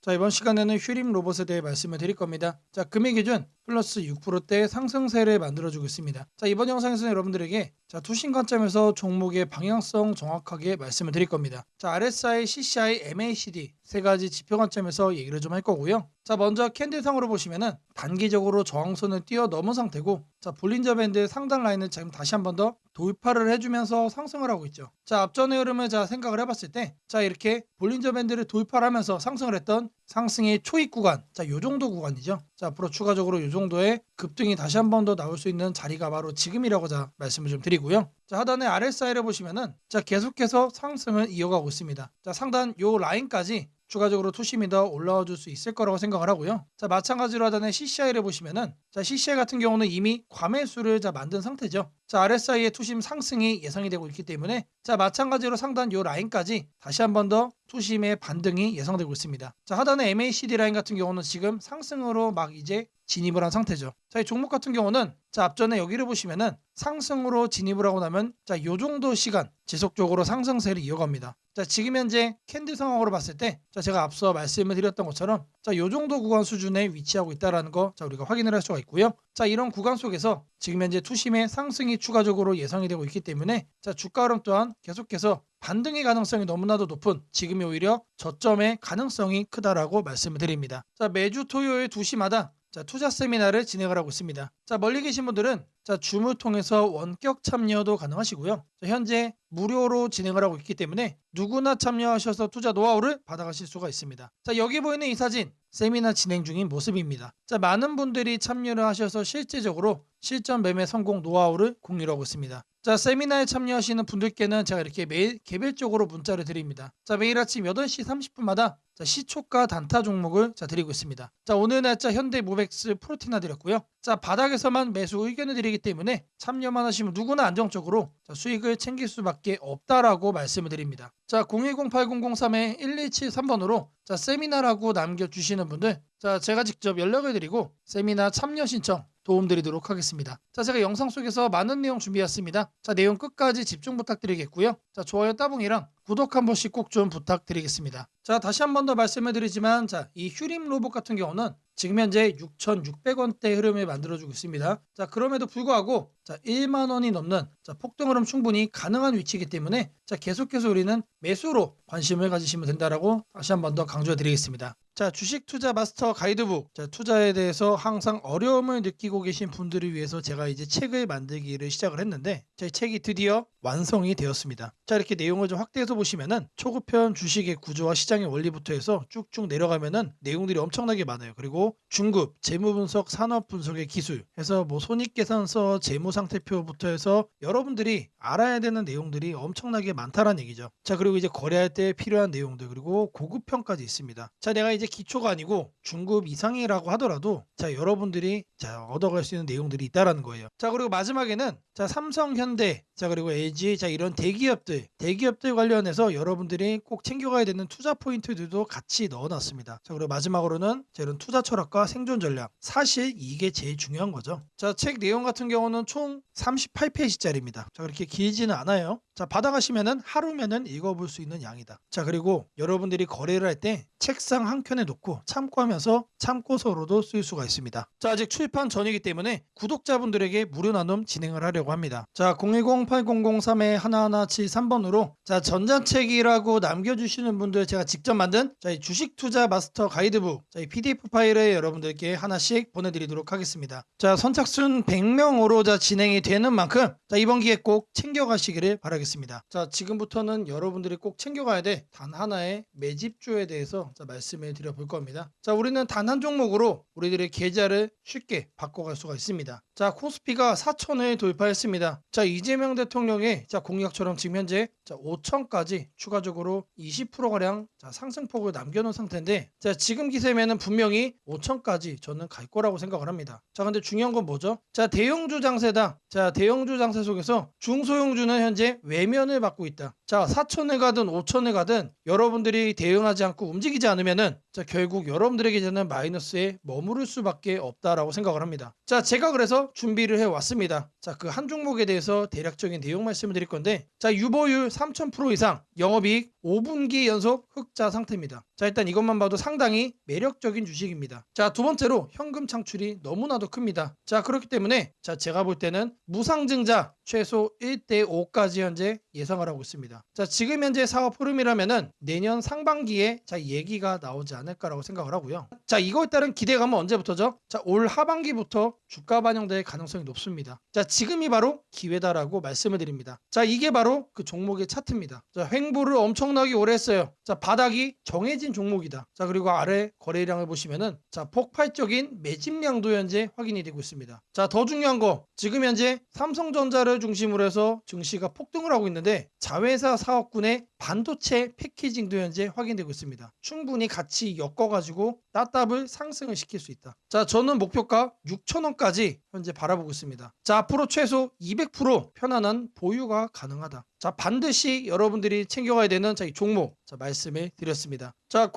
자, 이번 시간에는 휴림 로봇에 대해 말씀을 드릴 겁니다. 자, 금일 기준 플러스 6%대 상승세를 만들어주고 있습니다. 자, 이번 영상에서는 여러분들에게 투신 관점에서 종목의 방향성 정확하게 말씀을 드릴 겁니다. 자, RSI, CCI, MACD 세 가지 지표 관점에서 얘기를 좀 할 거고요. 자, 먼저 캔들상으로 보시면은 단기적으로 저항선을 뛰어넘은 상태고, 자, 볼린저 밴드 상단 라인을 지금 다시 한 번 더 돌파를 해주면서 상승을 하고 있죠. 자, 앞전의 흐름을 생각을 해봤을 때, 자, 이렇게 볼린저 밴드를 돌파를 하면서 상승을 했던 상승의 초입 구간, 자, 요 정도 구간이죠. 자, 앞으로 추가적으로 요 정도의 급등이 다시 한 번 더 나올 수 있는 자리가 바로 지금이라고 말씀을 좀 드리고요. 자, 하단에 RSI를 보시면은 자, 계속해서 상승을 이어가고 있습니다. 자, 상단 요 라인까지 추가적으로 투심이 더 올라와 줄 수 있을 거라고 생각을 하고요. 자, 마찬가지로 하단에 CCI를 보시면은 자, CCI 같은 경우는 이미 과매수를 만든 상태죠. 자, RSI의 투심 상승이 예상이 되고 있기 때문에 자, 마찬가지로 상단 요 라인까지 다시 한 번 더 투심의 반등이 예상되고 있습니다. 자, 하단에 MACD 라인 같은 경우는 지금 상승으로 막 이제 진입을 한 상태죠. 자, 이 종목 같은 경우는 자, 앞전에 여기를 보시면은 상승으로 진입을 하고 나면 자, 요 정도 시간 지속적으로 상승세를 이어갑니다. 자, 지금 현재 캔들 상황으로 봤을 때 자, 제가 앞서 말씀을 드렸던 것처럼 자, 요 정도 구간 수준에 위치하고 있다라는 거 자, 우리가 확인을 할 수가 있고요. 자, 이런 구간 속에서 지금 현재 투심의 상승이 추가적으로 예상이 되고 있기 때문에 자, 주가 흐름 또한 계속해서 반등의 가능성이 너무나도 높은 지금이 오히려 저점의 가능성이 크다라고 말씀을 드립니다. 자, 매주 토요일 2시마다 자, 투자 세미나를 진행을 하고 있습니다. 자, 멀리 계신 분들은 자, 줌을 통해서 원격 참여도 가능하시고요. 자, 현재 무료로 진행을 하고 있기 때문에 누구나 참여하셔서 투자 노하우를 받아가실 수가 있습니다. 자, 여기 보이는 이 사진 세미나 진행 중인 모습입니다. 자, 많은 분들이 참여를 하셔서 실제적으로 실전 매매 성공 노하우를 공유를 하고 있습니다. 자, 세미나에 참여하시는 분들께는 제가 이렇게 매일 개별적으로 문자를 드립니다. 자, 매일 아침 8시 30분마다 자, 시초가 단타 종목을 드리고 있습니다. 자, 오늘 날짜 현대무벡스 프로티나 드렸고요. 자, 바닥에서만 매수 의견을 드리기 때문에 참여만 하시면 누구나 안정적으로 자, 수익을 챙길 수밖에 없다라고 말씀을 드립니다. 자, 010-8003-1173번으로 자, 세미나라고 남겨주시는 분들 자, 제가 직접 연락을 드리고 세미나 참여 신청 도움드리도록 하겠습니다. 자, 제가 영상 속에서 많은 내용 준비했습니다. 자, 내용 끝까지 집중 부탁드리겠고요. 자, 좋아요 따봉이랑 구독 한 번씩 꼭 좀 부탁드리겠습니다. 자, 다시 한 번 더 말씀을 드리지만 자, 이 휴림 로봇 같은 경우는 지금 현재 6,600원대 흐름을 만들어주고 있습니다. 자, 그럼에도 불구하고 자, 1만 원이 넘는 자, 폭등 흐름 충분히 가능한 위치이기 때문에 자, 계속해서 우리는 매수로 관심을 가지시면 된다라고 다시 한 번 더 강조해 드리겠습니다. 자, 주식 투자 마스터 가이드북. 자, 투자에 대해서 항상 어려움을 느끼고 계신 분들을 위해서 제가 이제 책을 만들기를 시작을 했는데 제 책이 드디어 완성이 되었습니다. 자, 이렇게 내용을 좀 확대해서 보시면은 초급편 주식의 구조와 시장의 원리부터 해서 쭉쭉 내려가면은 내용들이 엄청나게 많아요. 그리고 중급, 재무 분석, 산업 분석의 기술 해서 뭐 손익계산서, 재무 상태표부터 해서 여러분들이 알아야 되는 내용들이 엄청나게 많다라는 얘기죠. 자, 그리고 이제 거래할 때 필요한 내용들 그리고 고급편까지 있습니다. 자, 내가 이제 기초가 아니고 중급 이상이라고 하더라도 자, 여러분들이 자, 얻어갈 수 있는 내용들이 있다라는 거예요. 자, 그리고 마지막에는 자, 삼성, 현대, 자, 그리고 LG, 자, 이런 대기업들 관련해서 여러분들이 꼭 챙겨가야 되는 투자 포인트들도 같이 넣어놨습니다. 자, 그리고 마지막으로는 자, 이런 투자 철학과 생존 전략. 사실 이게 제일 중요한 거죠. 자, 책 내용 같은 경우는 총 38페이지짜리입니다. 자, 그렇게 길지는 않아요. 자, 받아가시면은 하루면은 읽어볼 수 있는 양이다. 자, 그리고 여러분들이 거래를 할 때 책상 한 켠에 놓고 참고하면서 참고서로도 쓸 수가 있습니다. 자, 아직 출판 전이기 때문에 구독자분들에게 무료 나눔 진행을 하려고 합니다. 자, 010-8003-1173번으로 자, 전자책이라고 남겨주시는 분들 제가 직접 만든 자, 이 주식 투자 마스터 가이드북 자, 이 PDF 파일을 여러분들께 하나씩 보내드리도록 하겠습니다. 자, 선착순 100명으로 자, 진행이 되는 만큼 자, 이번 기회 꼭 챙겨가시기를 바라겠습니다. 자, 지금부터는 여러분들이 꼭 챙겨가야 돼 단 하나의 매집주에 대해서 자, 말씀을 드려볼 겁니다. 자, 우리는 단 한 종목으로 우리들의 계좌를 쉽게 바꿔갈 수가 있습니다. 자, 코스피가 4천을 돌파했습니다. 자, 이재명 대통령의 자, 공약처럼 지금 현재 자, 5천까지 추가적으로 20%가량 자, 상승폭을 남겨놓은 상태인데 자, 지금 기세면은 분명히 5천까지 저는 갈 거라고 생각을 합니다. 자, 근데 중요한 건 뭐죠? 자, 대형주 장세다. 자, 대형주 장세 속에서 중소형주는 현재 외면을 받고 있다. 자, 4천을 가든 5천을 가든 여러분들이 대응하지 않고 움직이지 않으면은 자, 결국 여러분들에게 저는 마이너스에 머무를 수밖에 없다라고 생각을 합니다. 자, 제가 그래서 준비를 해왔습니다. 자, 그 한 종목에 대해서 대략적인 내용 말씀을 드릴 건데, 자, 유보율 3000% 이상, 영업이익 5분기 연속 흑자 상태입니다. 자, 일단 이것만 봐도 상당히 매력적인 주식입니다. 자, 두 번째로 현금 창출이 너무나도 큽니다. 자, 그렇기 때문에 자, 제가 볼 때는 무상증자 최소 1대5까지 현재 예상을 하고 있습니다. 자, 지금 현재 사업 흐름이라면은 내년 상반기에 자, 얘기가 나오지 않을까라고 생각을 하고요. 자, 이거에 따른 기대감은 언제부터죠? 자, 올 하반기부터 주가 반영될 가능성이 높습니다. 자, 지금이 바로 기회다라고 말씀을 드립니다. 자, 이게 바로 그 종목의 차트입니다. 자, 횡보를 엄청나게 오래 했어요. 자, 바닥이 정해진 종목이다. 자, 그리고 아래 거래량을 보시면은 자, 폭발적인 매집량도 현재 확인이 되고 있습니다. 자, 더 중요한 거 지금 현재 삼성전자를 중심으로 해서 증시가 폭등을 하고 있는데 자회사 사업군의 반도체 패키징도 현재 확인되고 있습니다. 충분히 같이 엮어가지고 따답을 상승을 시킬 수 있다. 자, 저는 목표가 6,000원까지 현재 바라보고 있습니다. 자, 앞으로 최소 200% 편안한 보유가 가능하다. 자, 반드시 여러분들이 챙겨가야 되는 자, 이 종목 자, 말씀을 드렸습니다. 자,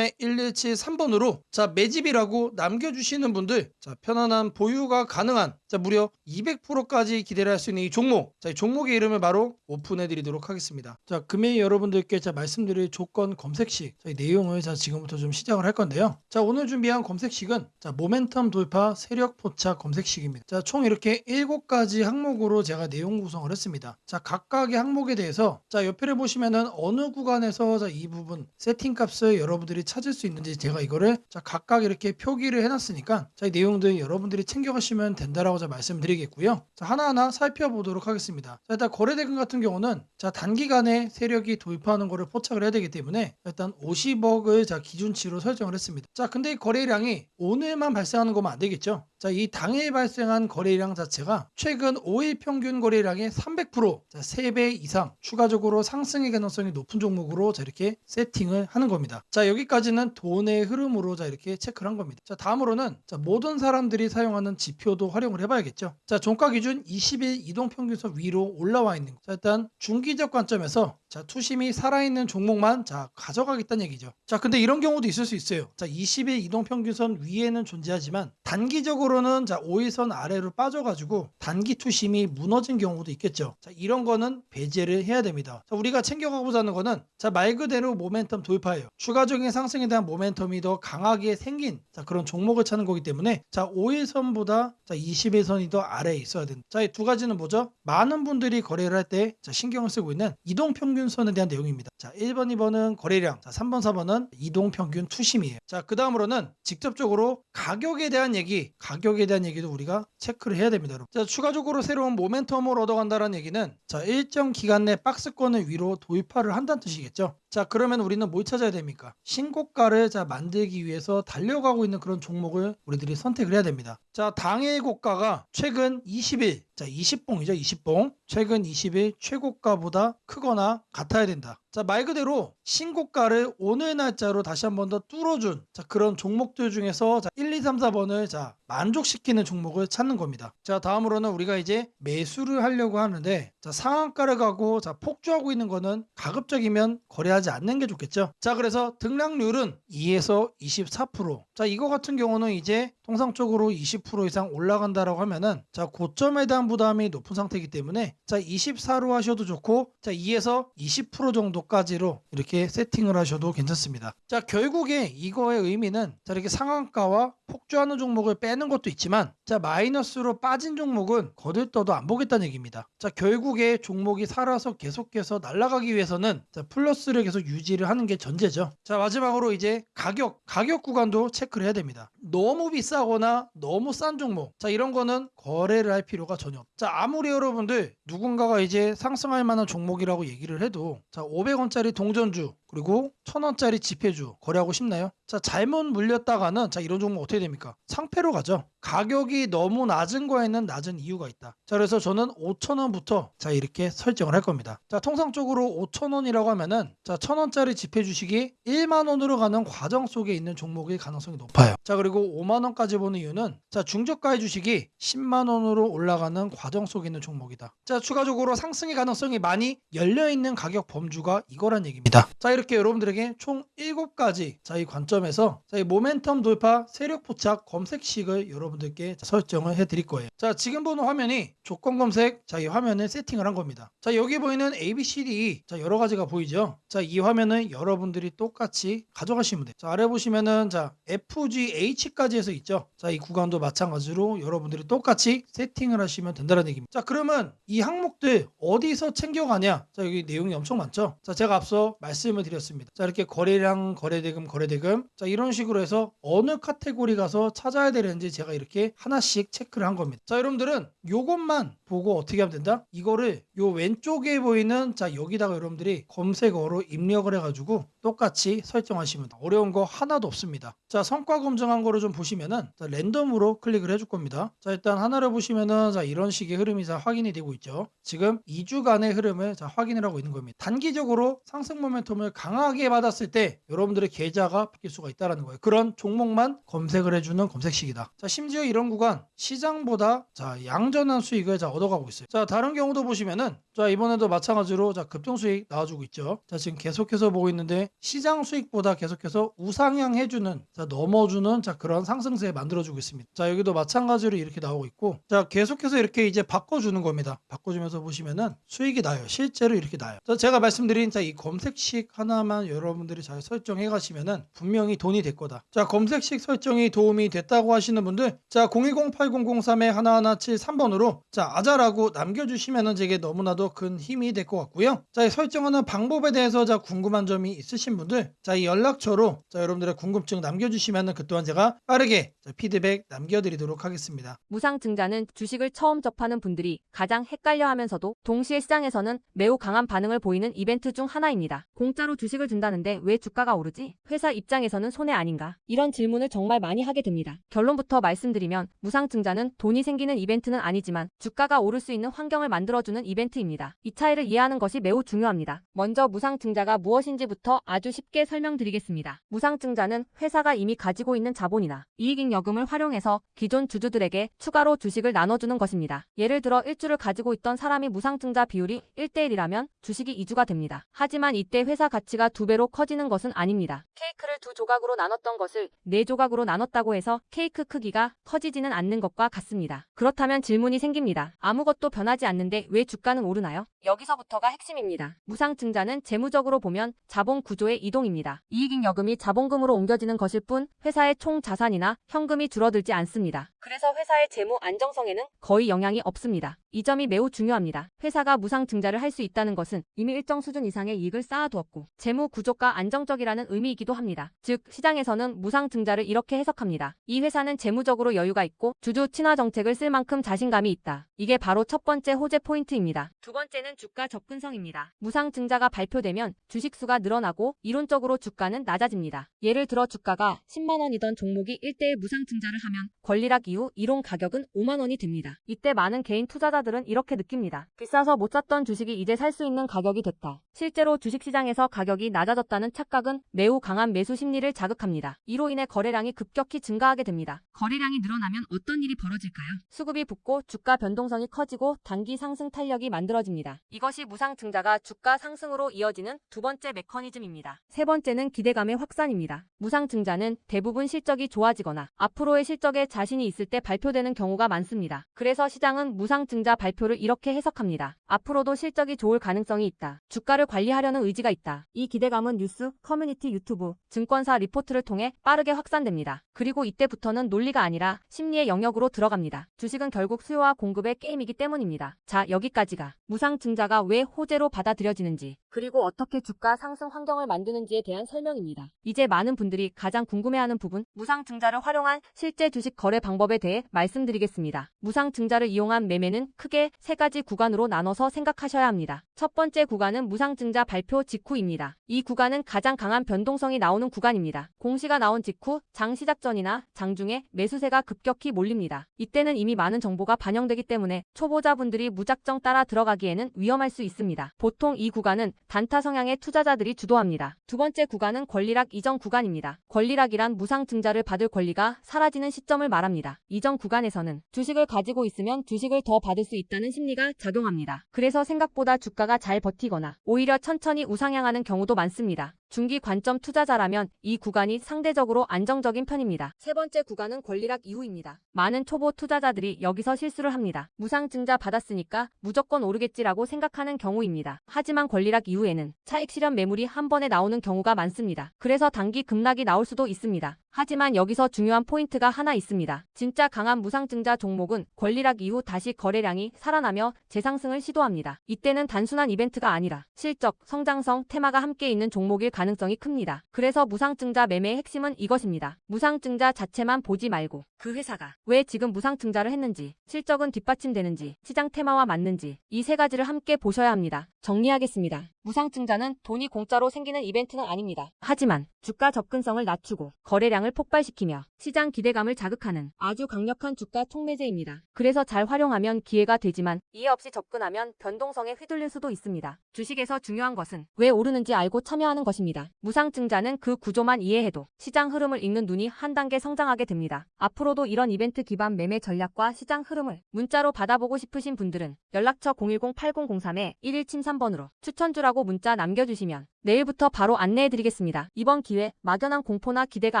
010-8003-1173번으로 자, 매집이라고 남겨주시는 분들 자, 편안한 보유가 가능한 자, 무려 200%까지 기대를 할 수 있는 이 종목 자, 이 종목의 이름을 바로 오픈해 드리도록 하겠습니다. 자, 금일 여러분들께 자, 말씀드릴 조건 검색식 자, 이 내용을 자, 지금부터 좀 시작을 할 건데요. 자, 오늘 준비한 검색식은 자, 모멘텀 돌파 세력 포착 검색식입니다. 자, 총 이렇게 7가지 항목으로 제가 내용 구성을 했습니다. 자, 각각의 항목에 대해서 자, 옆에 보시면은 어느 구간에서 자, 이 부분 세팅 값을 여러분들이 찾을 수 있는지 제가 이거를 자, 각각 이렇게 표기를 해놨으니까 자, 이 내용들 여러분들이 챙겨가시면 된다라고 자, 말씀드리겠고요. 자, 하나하나 살펴보도록 하겠습니다. 자, 일단 거래대금 같은 경우는 자, 단기간에 세력이 돌파하는 거를 포착을 해야 되기 때문에 일단 50억을 자, 기준치로 설정을 했습니다. 자, 근데 이 거래량이 오늘만 발생하는 거면 안 되겠죠. 자, 이 당일 발생한 거래량 자체가 최근 5일 평균 거래량의 300% 자, 3배 이상 추가적으로 상승의 가능성이 높은 종목으로 자, 이렇게 세팅을 하는 겁니다. 자, 여기까지는 돈의 흐름으로 자, 이렇게 체크를 한 겁니다. 자, 다음으로는 자, 모든 사람들이 사용하는 지표도 활용을 해봐야겠죠. 자, 종가 기준 20일 이동평균선 위로 올라와 있는 거. 자, 일단 중기적 관점에서 자, 투심이 살아있는 종목만 자, 가져가겠다는 얘기죠. 자, 근데 이런 경우도 있을 수 있어요. 자, 20일 이동평균선 위에는 존재하지만 단기적으로는 자, 5일선 아래로 빠져가지고 단기 투심이 무너진 경우도 있겠죠. 자, 이런 거는 배제를 해야 됩니다. 자, 우리가 챙겨가고자 하는 거는 자, 말 그대로 모멘텀 돌파예요. 추가적인 상승에 대한 모멘텀이 더 강하게 생긴 자, 그런 종목을 찾는 거기 때문에 자, 5일선보다 자, 20일선이 더 아래에 있어야 된다. 자, 이 두 가지는 뭐죠? 많은 분들이 거래를 할 때 신경을 쓰고 있는 이동평균선에 대한 내용입니다. 자, 1번, 2번은 거래량, 자, 3번, 4번은 이동평균 투심이에요. 자, 그 다음으로는 직접적으로 가격에 대한 얘기도 우리가 체크를 해야 됩니다. 여러분. 자, 추가적으로 새로운 모멘텀을 얻어간다는 얘기는 자, 일정 기간 내 박스권을 위로 돌파를 한다는 뜻이겠죠. 자, 그러면 우리는 뭘 찾아야 됩니까? 신고가를 자, 만들기 위해서 달려가고 있는 그런 종목을 우리들이 선택을 해야 됩니다. 자, 당일 고가가 최근 20일, 자, 20봉이죠, 20봉. 최근 20일 최고가보다 크거나 같아야 된다. 자, 말 그대로 신고가를 오늘 날짜로 다시 한 번 더 뚫어준 자, 그런 종목들 중에서 자, 1, 2, 3, 4번을 자, 만족시키는 종목을 찾는 겁니다. 자, 다음으로는 우리가 이제 매수를 하려고 하는데 자, 상한가를 가고 자, 폭주하고 있는 거는 가급적이면 거래하지 않는 게 좋겠죠. 자, 그래서 등락률은 2에서 24%. 자, 이거 같은 경우는 이제 통상적으로 20% 이상 올라간다라고 하면은 자, 고점에 대한 부담이 높은 상태이기 때문에 자, 24로 하셔도 좋고 자, 2에서 20% 정도까지로 이렇게 세팅을 하셔도 괜찮습니다. 자, 결국에 이거의 의미는 자, 이렇게 상한가와 폭주하는 종목을 빼는 것도 있지만 자, 마이너스로 빠진 종목은 거들떠도 안 보겠다는 얘기입니다. 자, 결국에 종목이 살아서 계속해서 날아가기 위해서는 자, 플러스를 계속 유지를 하는 게 전제죠. 자, 마지막으로 이제 가격 구간도 체크를 해야 됩니다. 너무 비싸거나 너무 싼 종목 자, 이런 거는 거래를 할 필요가 전혀 없다. 자, 아무리 여러분들 누군가가 이제 상승할 만한 종목이라고 얘기를 해도 자, 500원짜리 동전주 그리고 1000원짜리 지폐주 거래하고 싶나요? 자, 잘못 물렸다가는 자, 이런 종목 어떻게 됩니까? 상패로 가죠. 가격이 너무 낮은 거에는 낮은 이유가 있다. 자, 그래서 저는 5,000원부터 자, 이렇게 설정을 할 겁니다. 자, 통상적으로 5,000원이라고 하면은 자, 1000원짜리 지폐 주식이 1만 원으로 가는 과정 속에 있는 종목일 가능성이 높아요. 자, 그리고 5만 원까지 보는 이유는 자, 중저가의 주식이 10만 원으로 올라가는 과정 속에 있는 종목이다. 자, 추가적으로 상승의 가능성이 많이 열려 있는 가격 범주가 이거란 얘기입니다. 자, 이렇게 여러분들에게 총 7가지 이 관점에서 이 모멘텀 돌파 세력 포착 검색식을 여러분들께 설정을 해 드릴 거예요. 자, 지금 보는 화면이 조건 검색 이 화면을 세팅을 한 겁니다. 자, 여기 보이는 ABCD 여러 가지가 보이죠. 자, 이 화면은 여러분들이 똑같이 가져가시면 돼요. 자, 아래 보시면은 FGH까지 해서 있죠. 자, 이 구간도 마찬가지로 여러분들이 똑같이 세팅을 하시면 된다는 얘기입니다. 자, 그러면 이 항목들 어디서 챙겨가냐? 자, 여기 내용이 엄청 많죠. 자, 제가 앞서 말씀을 드렸습니다. 자, 이렇게 거래량, 거래대금 자, 이런 식으로 해서 어느 카테고리 가서 찾아야 되는지 제가 이렇게 하나씩 체크를 한 겁니다. 자, 여러분들은 요것만 보고 어떻게 하면 된다? 이거를 요 왼쪽에 보이는 여기다가 여러분들이 검색어로 입력을 해가지고 똑같이 설정하시면 돼요. 어려운 거 하나도 없습니다. 자, 성과 검증한 거를 좀 보시면은 랜덤으로 클릭을 해줄 겁니다. 자, 일단 하나를 보시면은 이런 식의 흐름이 확인이 되고 있죠. 지금 2주간의 흐름을 확인을 하고 있는 겁니다. 단기적으로 상승 모멘텀을 강하게 받았을 때 여러분들의 계좌가 바뀔 수가 있다는 거예요. 그런 종목만 검색을 해주는 검색식이다. 자, 심지어 이런 구간 시장보다 양전한 수익을 얻어가고 있어요. 자, 다른 경우도 보시면은 이번에도 마찬가지로 급등 수익 나와주고 있죠. 자, 지금 계속해서 보고 있는데 시장 수익보다 계속해서 우상향 해주는 넘어주는 그런 상승세 만들어주고 있습니다. 자, 여기도 마찬가지로 이렇게 나오고 있고, 자, 계속해서 이렇게 이제 바꿔주는 겁니다. 바꿔주면서 보시면은 수익이 나요. 실제로 이렇게 나요. 자, 제가 말씀드린 이 검색식 하나만 여러분들이 잘 설정해 가시면은 분명히 돈이 될 거다. 자, 검색식 설정이 도움이 됐다고 하시는 분들, 자, 010-8003-1173번으로 아자라고 남겨주시면은 제게 너무나도 큰 힘이 될 것 같고요. 자, 이 설정하는 방법에 대해서 궁금한 점이 있으신 분들, 이 연락처로 여러분들의 궁금증 남겨주시면은 그 또한 제가 빠르게 피드백 남겨드리도록 하겠습니다. 무상증자는 주식을 처음 접하는 분들이 가장 헷갈려하면서도 동시에 시장에서는 매우 강한 반응을 보이는 이벤트 중 하나입니다. 공짜로 주식을 준다는데 왜 주가가 오르지? 회사 입장에서는 손해 아닌가? 이런 질문을 정말 많이 하게 됩니다. 결론부터 말씀드리면 무상증자는 돈이 생기는 이벤트는 아니지만 주가가 오를 수 있는 환경을 만들어주는 이벤트입니다. 이 차이를 이해하는 것이 매우 중요합니다. 먼저 무상증자가 무엇인지부터 아주 쉽게 설명드리겠습니다. 무상증자는 회사가 이미 가지고 있는 자본이나 이익잉여금을 활용해서 기존 주주들에게 추가로 주식을 나눠주는 것입니다. 예를 들어 1주를 가지고 있던 사람이 무상증자 비율이 1대1이라면 주식이 2주가 됩니다. 하지만 이때 회사 가치가 2배로 커지는 것은 아닙니다. 케이크를 2조각으로 나눴던 것을 4조각으로 나눴다고 해서 케이크 크기가 커지지는 않는 것과 같습니다. 그렇다면 질문이 생깁니다. 아무것도 변하지 않는데 왜 주가는 오르나요? 여기서부터가 핵심입니다. 무상증자는 재무적으로 보면 자본 구조의 이동입니다. 이익잉여금이 자본금으로 옮겨지는 것일 뿐 회사의 총 자산이나 현금이 줄어들지 않습니다. 그래서 회사의 재무 안정성에는 거의 영향이 없습니다. 이 점이 매우 중요합니다. 회사가 무상증자를 할 수 있다는 것은 이미 일정 수준 이상의 이익을 쌓아두었고 재무 구조가 안정적이라는 의미이기도 합니다. 즉 시장에서는 무상증자를 이렇게 해석합니다. 이 회사는 재무적으로 여유가 있고 주주 친화 정책을 쓸 만큼 자신감이 있다. 이게 바로 첫 번째 호재 포인트입니다. 두 번째는 주가 접근성입니다. 무상증자가 발표되면 주식수가 늘어나고 이론적으로 주가는 낮아집니다. 예를 들어 주가가 10만 원이던 종목이 1대1 무상증자를 하면 권리락 이후 이론 가격은 5만 원이 됩니다. 이때 많은 개인 투자자들은 이렇게 느낍니다. 비싸서 못 샀던 주식이 이제 살 수 있는 가격이 됐다. 실제로 주식시장에서 가격이 낮아졌다는 착각은 매우 강한 매수 심리를 자극합니다. 이로 인해 거래량이 급격히 증가하게 됩니다. 거래량이 늘어나면 어떤 일이 벌어질까요? 수급이 붙고 주가 변동성이 커지고 단기 상승 탄력이 만들어집니다. 이것이 무상증자가 주가 상승으로 이어지는 두 번째 메커니즘입니다. 세 번째는 기대감의 확산입니다. 무상증자는 대부분 실적이 좋아지거나 앞으로의 실적에 자신이 있을 때 발표되는 경우가 많습니다. 그래서 시장은 무상증자 발표를 이렇게 해석합니다. 앞으로도 실적이 좋을 가능성이 있다. 주가를 관리하려는 의지가 있다. 이 기대감은 뉴스, 커뮤니티, 유튜브, 증권사 리포트를 통해 빠르게 확산됩니다. 그리고 이때부터는 논리가 아니라 심리의 영역으로 들어갑니다. 주식은 결국 수요와 공급의 게임이기 때문입니다. 자, 여기까지가 무상증자가 왜 호재로 받아들여지는지 그리고 어떻게 주가 상승 환경을 만드는지에 대한 설명입니다. 이제 많은 분들이 가장 궁금해하는 부분, 무상증자를 활용한 실제 주식 거래 방법에 대해 말씀드리겠습니다. 무상증자를 이용한 매매는 크게 세 가지 구간으로 나눠서 생각하셔야 합니다. 첫 번째 구간은 무상증자 발표 직후입니다. 이 구간은 가장 강한 변동성이 나오는 구간입니다. 공시가 나온 직후 장 시작 전이나 장중에 매수세가 급격히 몰립니다. 이때는 이미 많은 정보가 반영되기 때문에 초보자분들이 무작정 따라 들어가기에는 위험할 수 있습니다. 보통 이 구간은 단타 성향의 투자자들이 주도합니다. 두 번째 구간은 권리락 이전 구간입니다. 권리락이란 무상증자를 받을 권리가 사라지는 시점을 말합니다. 이전 구간에서는 주식을 가지고 있으면 주식을 더 받을 수 있다는 심리가 작용합니다. 그래서 생각보다 주가가 잘 버티거나 오히려 천천히 우상향하는 경우도 많습니다. 중기 관점 투자자라면 이 구간이 상대적으로 안정적인 편입니다. 세 번째 구간은 권리락 이후입니다. 많은 초보 투자자들이 여기서 실수를 합니다. 무상증자 받았으니까 무조건 오르겠지라고 생각하는 경우입니다. 하지만 권리락 이후에는 차익 실현 매물이 한 번에 나오는 경우가 많습니다. 그래서 단기 급락이 나올 수도 있습니다. 하지만 여기서 중요한 포인트가 하나 있습니다. 진짜 강한 무상증자 종목은 권리락 이후 다시 거래량이 살아나며 재상승을 시도합니다. 이때는 단순한 이벤트가 아니라 실적, 성장성, 테마가 함께 있는 종목일 가능성이 큽니다. 그래서 무상증자 매매의 핵심은 이것입니다. 무상증자 자체만 보지 말고 그 회사가 왜 지금 무상증자를 했는지, 실적은 뒷받침되는지, 시장 테마와 맞는지 이 세 가지를 함께 보셔야 합니다. 정리하겠습니다. 무상증자는 돈이 공짜로 생기는 이벤트는 아닙니다. 하지만 주가 접근성을 낮추고 거래량을 폭발시키며 시장 기대감을 자극하는 아주 강력한 주가 촉매제입니다. 그래서 잘 활용하면 기회가 되지만 이해 없이 접근하면 변동성에 휘둘릴 수도 있습니다. 주식에서 중요한 것은 왜 오르는지 알고 참여하는 것입니다. 무상증자는 그 구조만 이해해도 시장 흐름을 읽는 눈이 한 단계 성장하게 됩니다. 앞으로도 이런 이벤트 기반 매매 전략과 시장 흐름을 문자로 받아보고 싶으신 분들은 연락처 010-8003-1173번으로 추천주라고 문자 남겨주시면 내일부터 바로 안내해드리겠습니다. 이번 기회 막연한 공포나 기대가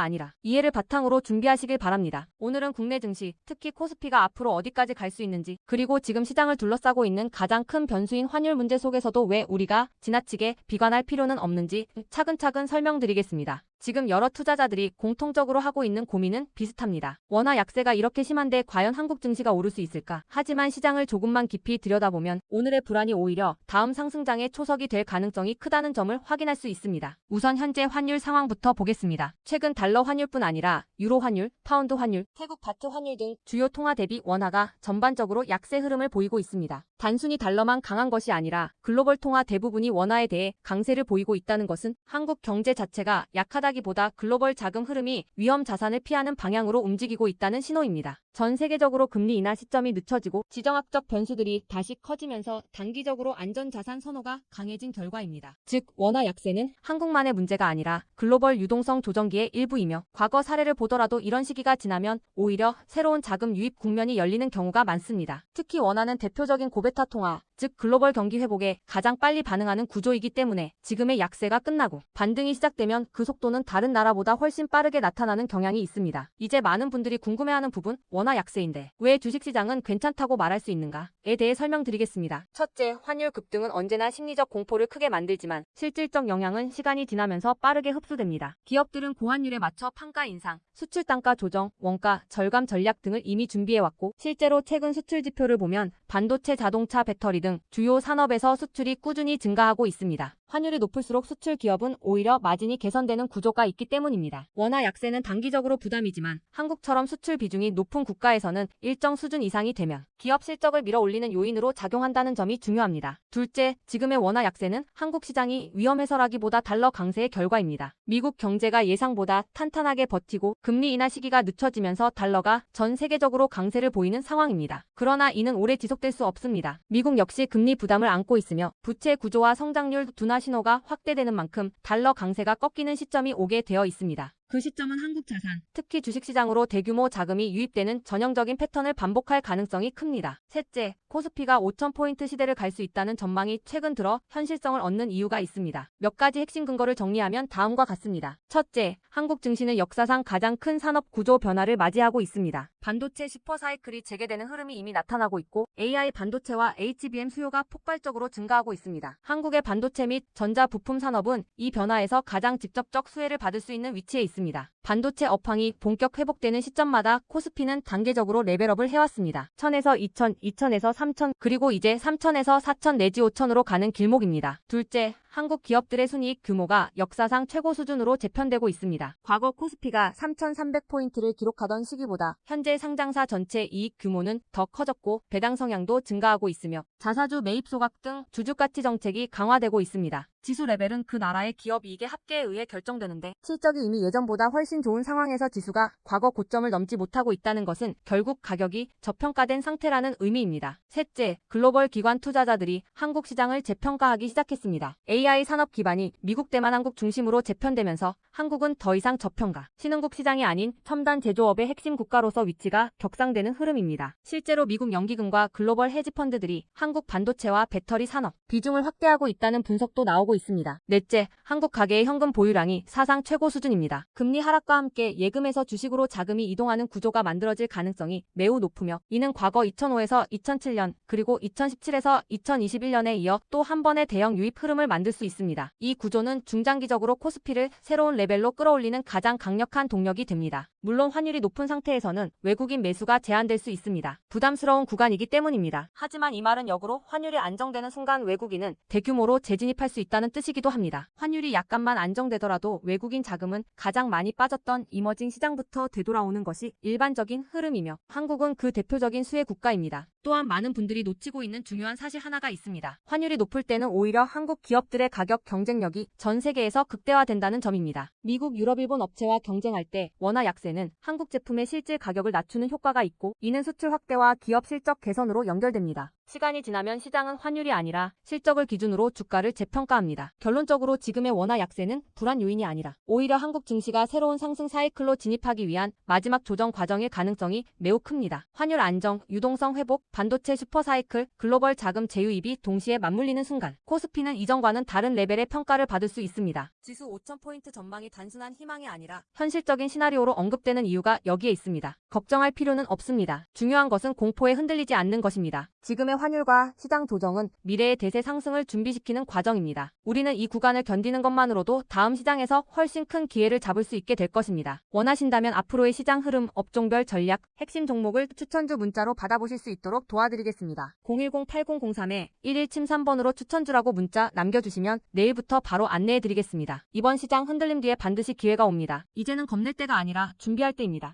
아니라 이해를 바탕으로 준비하시길 바랍니다. 오늘은 국내 증시, 특히 코스피가 앞으로 어디까지 갈 수 있는지, 그리고 지금 시장을 둘러싸고 있는 가장 큰 변수인 환율 문제 속에서도 왜 우리가 지나치게 비관할 필요는 없는지 차근차근 설명드리겠습니다. 지금 여러 투자자들이 공통적으로 하고 있는 고민은 비슷합니다. 원화 약세가 이렇게 심한데 과연 한국 증시가 오를 수 있을까? 하지만 시장을 조금만 깊이 들여다보면 오늘의 불안이 오히려 다음 상승장의 초석이 될 가능성이 크다는 점을 확인할 수 있습니다. 우선 현재 환율 상황부터 보겠습니다. 최근 달러 환율뿐 아니라 유로 환율, 파운드 환율, 태국 바트 환율 등 주요 통화 대비 원화가 전반적으로 약세 흐름을 보이고 있습니다. 단순히 달러만 강한 것이 아니라 글로벌 통화 대부분이 원화에 대해 강세를 보이고 있다는 것은 한국 경제 자체가 약하다기보다 글로벌 자금 흐름이 위험 자산을 피하는 방향으로 움직이고 있다는 신호입니다. 전 세계적으로 금리 인하 시점이 늦춰지고 지정학적 변수들이 다시 커지면서 단기적으로 안전자산 선호가 강해진 결과입니다. 즉 원화 약세는 한국만의 문제가 아니라 글로벌 유동성 조정기의 일부이며 과거 사례를 보더라도 이런 시기가 지나면 오히려 새로운 자금 유입 국면이 열리는 경우가 많습니다. 특히 원화는 대표적인 고베타 통화, 즉 글로벌 경기 회복에 가장 빨리 반응하는 구조이기 때문에 지금의 약세가 끝나고 반등이 시작되면 그 속도는 다른 나라보다 훨씬 빠르게 나타나는 경향이 있습니다. 이제 많은 분들이 궁금해하는 부분, 원화 약세인데 왜 주식시장은 괜찮다고 말할 수 있는가에 대해 설명드리겠습니다. 첫째, 환율 급등은 언제나 심리적 공포를 크게 만들지만 실질적 영향은 시간이 지나면서 빠르게 흡수됩니다. 기업들은 고환율에 맞춰 판가 인상, 수출 단가 조정, 원가 절감 전략 등을 이미 준비해왔고 실제로 최근 수출 지표를 보면 반도체, 자동차, 배터리 등 주요 산업에서 수출이 꾸준히 증가하고 있습니다. 환율이 높을수록 수출 기업은 오히려 마진이 개선되는 구조가 있기 때문입니다. 원화 약세는 단기적으로 부담이지만 한국처럼 수출 비중이 높은 국가에서는 일정 수준 이상이 되면 기업 실적을 밀어올리는 요인으로 작용한다는 점이 중요합니다. 둘째, 지금의 원화 약세는 한국 시장이 위험해서라기보다 달러 강세의 결과입니다. 미국 경제가 예상보다 탄탄하게 버티고 금리 인하 시기가 늦춰지면서 달러가 전 세계적으로 강세를 보이는 상황입니다. 그러나 이는 오래 지속될 수 없습니다. 미국 역시 금리 부담을 안고 있으며 부채 구조와 성장률 둔화 신호가 확대되는 만큼 달러 강세가 꺾이는 시점이 오게 되어 있습니다. 그 시점은 한국 자산, 특히 주식시장으로 대규모 자금이 유입되는 전형적인 패턴을 반복할 가능성이 큽니다. 셋째, 코스피가 5,000포인트 시대를 갈 수 있다는 전망이 최근 들어 현실성을 얻는 이유가 있습니다. 몇 가지 핵심 근거를 정리하면 다음과 같습니다. 첫째, 한국 증시는 역사상 가장 큰 산업 구조 변화를 맞이하고 있습니다. 반도체 슈퍼사이클이 재개되는 흐름이 이미 나타나고 있고 AI 반도체와 HBM 수요가 폭발적으로 증가하고 있습니다. 한국의 반도체 및 전자 부품 산업은 이 변화에서 가장 직접적 수혜를 받을 수 있는 위치에 있습니다. 반도체 업황이 본격 회복되는 시점마다 코스피는 단계적으로 레벨업을 해왔습니다. 1000에서 2000, 2000에서 3000, 그리고 이제 3000에서 4000 내지 5000으로 가는 길목입니다. 둘째, 한국 기업들의 순이익 규모가 역사상 최고 수준으로 재편되고 있습니다. 과거 코스피가 3,300포인트를 기록하던 시기보다 현재 상장사 전체 이익 규모는 더 커졌고 배당 성향도 증가하고 있으며 자사주 매입 소각 등 주주가치 정책이 강화되고 있습니다. 지수 레벨은 그 나라의 기업 이익의 합계에 의해 결정되는데 실적이 이미 예전보다 훨씬 훨씬 좋은 상황에서 지수가 과거 고점을 넘지 못하고 있다는 것은 결국 가격이 저평가된 상태라는 의미입니다. 셋째, 글로벌 기관 투자자들이 한국 시장을 재평가하기 시작했습니다. AI 산업 기반이 미국 대만 한국 중심으로 재편되면서 한국은 더 이상 저평가, 신흥국 시장이 아닌 첨단 제조업의 핵심 국가로서 위치가 격상되는 흐름입니다. 실제로 미국 연기금과 글로벌 헤지펀드들이 한국 반도체와 배터리 산업 비중을 확대하고 있다는 분석도 나오고 있습니다. 넷째, 한국 가계의 현금 보유량이 사상 최고 수준입니다. 금리 하락과 함께 예금에서 주식으로 자금이 이동하는 구조가 만들어질 가능성이 매우 높으며 이는 과거 2005에서 2007년 그리고 2017에서 2021년에 이어 또 한 번의 대형 유입 흐름을 만들 수 있습니다. 이 구조는 중장기적으로 코스피를 새로운 레벨로 끌어올리는 가장 강력한 동력이 됩니다. 물론 환율이 높은 상태에서는 외국인 매수가 제한될 수 있습니다. 부담스러운 구간이기 때문입니다. 하지만 이 말은 역으로 환율이 안정되는 순간 외국인은 대규모로 재진입할 수 있다는 뜻이기도 합니다. 환율이 약간만 안정되더라도 외국인 자금은 가장 많이 빠졌던 이머징 시장부터 되돌아오는 것이 일반적인 흐름이며 한국은 그 대표적인 수혜 국가입니다. 또한 많은 분들이 놓치고 있는 중요한 사실 하나가 있습니다. 환율이 높을 때는 오히려 한국 기업들의 가격 경쟁력이 전 세계에서 극대화된다는 점입니다. 미국, 유럽, 일본 업체와 경쟁할 때 원화 약세는 한국 제품의 실질 가격을 낮추는 효과가 있고 이는 수출 확대와 기업 실적 개선으로 연결됩니다. 시간이 지나면 시장은 환율이 아니라 실적을 기준으로 주가를 재평가합니다. 결론적으로 지금의 원화 약세는 불안 요인이 아니라 오히려 한국 증시가 새로운 상승 사이클로 진입하기 위한 마지막 조정 과정일 가능성이 매우 큽니다. 환율 안정, 유동성 회복, 반도체 슈퍼 사이클, 글로벌 자금 재유입이 동시에 맞물리는 순간 코스피는 이전과는 다른 레벨의 평가를 받을 수 있습니다. 지수 5,000포인트 전망이 단순한 희망이 아니라 현실적인 시나리오로 언급되는 이유가 여기에 있습니다. 걱정할 필요는 없습니다. 중요한 것은 공포에 흔들리지 않는 것입니다. 지금의 환율과 시장 조정은 미래의 대세 상승을 준비시키는 과정입니다. 우리는 이 구간을 견디는 것만으로도 다음 시장에서 훨씬 큰 기회를 잡을 수 있게 될 것입니다. 원하신다면 앞으로의 시장 흐름, 업종별 전략, 핵심 종목을 추천주 문자로 받아보실 수 있도록 도와드리겠습니다. 010-8003-1173번으로 추천주라고 문자 남겨주시면 내일부터 바로 안내해드리겠습니다. 이번 시장 흔들림 뒤에 반드시 기회가 옵니다. 이제는 겁낼 때가 아니라 준비할 때입니다.